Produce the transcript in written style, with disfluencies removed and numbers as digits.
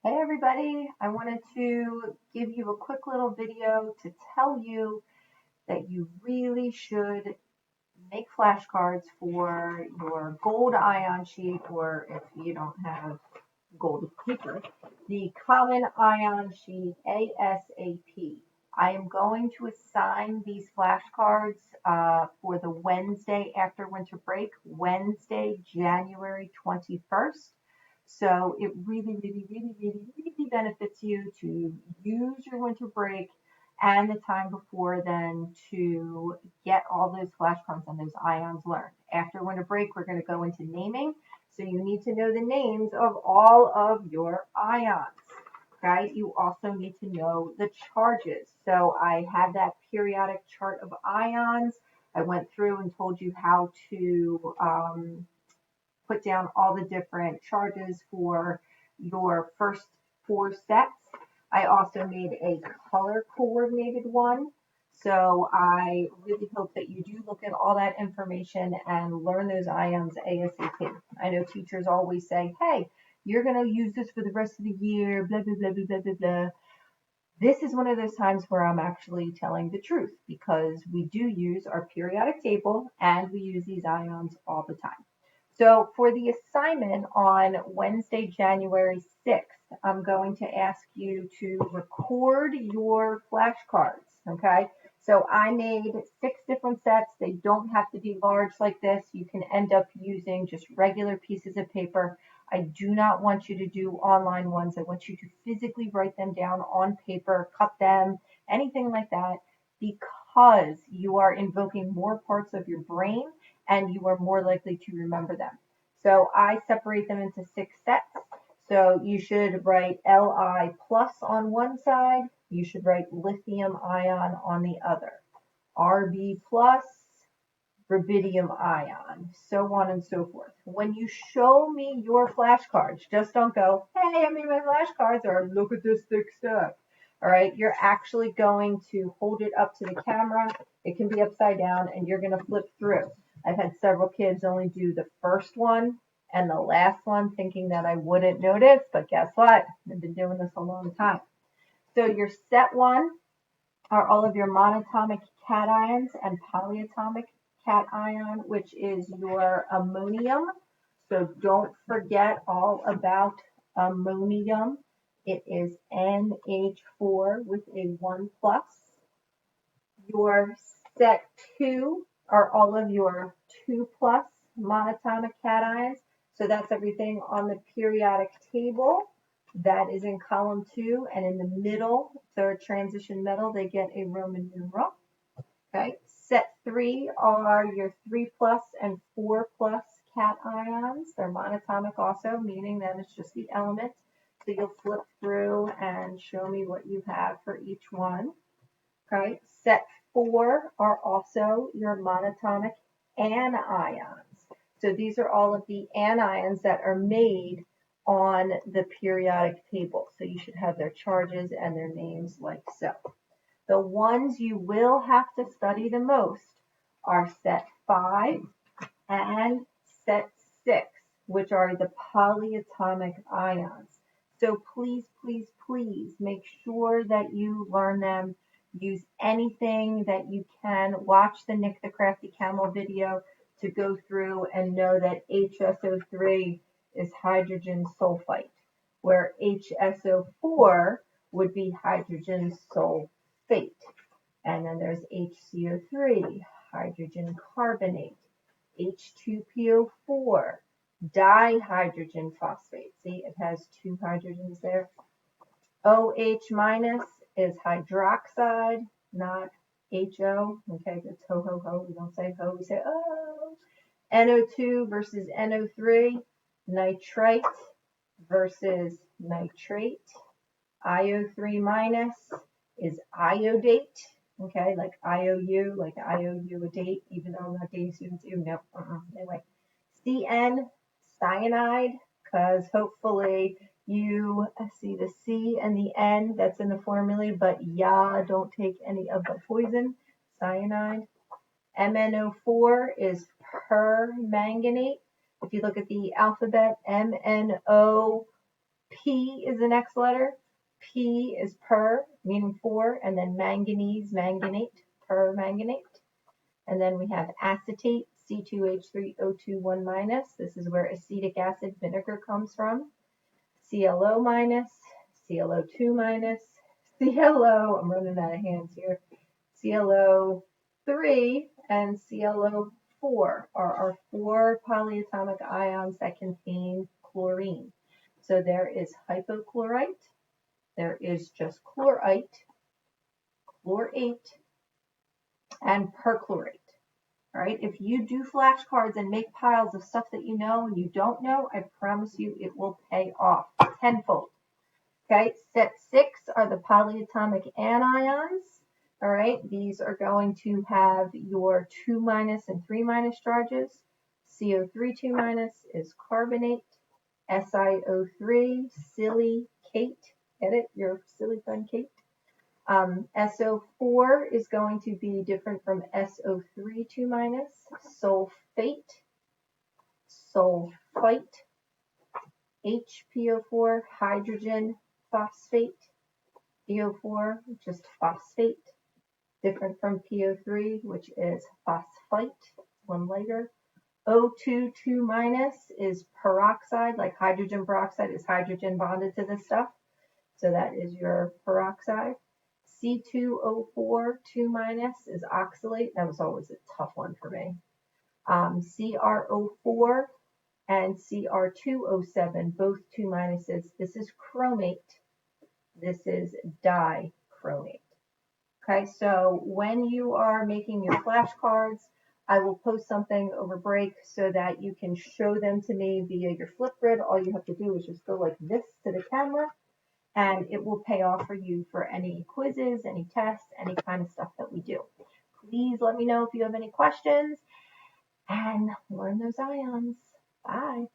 Hey everybody, I wanted to give you a quick little video to tell you that you really should make flashcards for your gold ion sheet, or if you don't have gold paper, the common ion sheet ASAP. I am going to assign these flashcards for the Wednesday after winter break, Wednesday, January 21st. So it really benefits you to use your winter break and the time before then to get all those flashcards and those ions learned. After winter break, we're going to go into naming. So you need to know the names of all of your ions. Okay, you also need to know the charges. So I had that periodic chart of ions. I went through and told you how to put down all the different charges for your first four sets. I also made a color coordinated one. So I really hope that you do look at all that information and learn those ions ASAP. I know teachers always say, hey, you're going to use this for the rest of the year, blah, blah, blah, blah, blah, blah, blah. This is one of those times where I'm actually telling the truth because we do use our periodic table and we use these ions all the time. So for the assignment on Wednesday, January 6th, I'm going to ask you to record your flashcards, okay? So I made 6 different sets. They don't have to be large like this. You can end up using just regular pieces of paper. I do not want you to do online ones. I want you to physically write them down on paper, cut them, anything like that, because you are invoking more parts of your brain and you are more likely to remember them. So I separate them into 6 sets. So you should write Li plus on one side. You should write lithium ion on the other. Rb plus, rubidium ion, so on and so forth. When you show me your flashcards, just don't go, hey, I made my flashcards, or look at this thick stuff. All right, you're actually going to hold it up to the camera. It can be upside down, and you're going to flip through. I've had several kids only do the first one and the last one thinking that I wouldn't notice, but guess what? I've been doing this a long time. So your set 1 are all of your monatomic cations and polyatomic cation, which is your ammonium. So don't forget all about ammonium. It is NH4 with a 1 plus. Your set 2 are all of your 2 plus monatomic cations. So that's everything on the periodic table. That is in column 2, and in the middle, third transition middle, they get a Roman numeral. Okay, set 3 are your 3 plus and 4 plus cations. They're monatomic also, meaning that it's just the element. So you'll flip through and show me what you have for each one. Okay, set 4 are also your monatomic anions. So these are all of the anions that are made on the periodic table. So you should have their charges and their names like so. The ones you will have to study the most are set 5 and set 6, which are the polyatomic ions. So please make sure that you learn them. Use anything that you can. Watch the Nick the Crafty Camel video to go through and know that HSO3 is hydrogen sulfite, where HSO4 would be hydrogen sulfate. And then there's HCO3, hydrogen carbonate, H2PO4, dihydrogen phosphate. See, it has 2 hydrogens there. OH minus is hydroxide, not HO. Okay, that's ho, ho, ho. We don't say ho, we say oh. NO2 versus NO3, nitrite versus nitrate. IO3 minus is iodate. Okay, like IOU, like IOU a date, even though I'm not dating students. No, anyway. CN, cyanide, because hopefully you see the C and the N that's in the formula, but don't take any of the poison. Cyanide. MnO4 is permanganate. If you look at the alphabet, MnO P is the next letter. P is per, meaning for, and then manganese, manganate, permanganate. And then we have acetate, C2H3O2 1-. This is where acetic acid vinegar comes from. ClO-, ClO2-, ClO, I'm running out of hands here, ClO3 and ClO4 are our 4 polyatomic ions that contain chlorine. So there is hypochlorite, there is just chlorite, chlorate, and perchlorate. All right, if you do flashcards and make piles of stuff that you know and you don't know, I promise you it will pay off tenfold. Okay, set 6 are the polyatomic anions. All right, these are going to have your 2- and 3- charges. CO3 2- is carbonate. SiO3, silicate. Get it? Your silly friend Kate. SO4 is going to be different from SO3 2-. Sulfate, sulfite. HPO4, hydrogen phosphate. PO4, just phosphate. Different from PO3, which is phosphite, one lighter. O2 2- is peroxide, like hydrogen peroxide is hydrogen bonded to this stuff. So that is your peroxide. C2O4 2- is oxalate. That was always a tough one for me. CrO4 and Cr2O7, both 2-. This is chromate. This is dichromate. Okay, so when you are making your flashcards, I will post something over break so that you can show them to me via your flipgrid. All you have to do is just go like this to the camera, and it will pay off for you for any quizzes, any tests, any kind of stuff that we do. Please let me know if you have any questions, and learn those ions. Bye.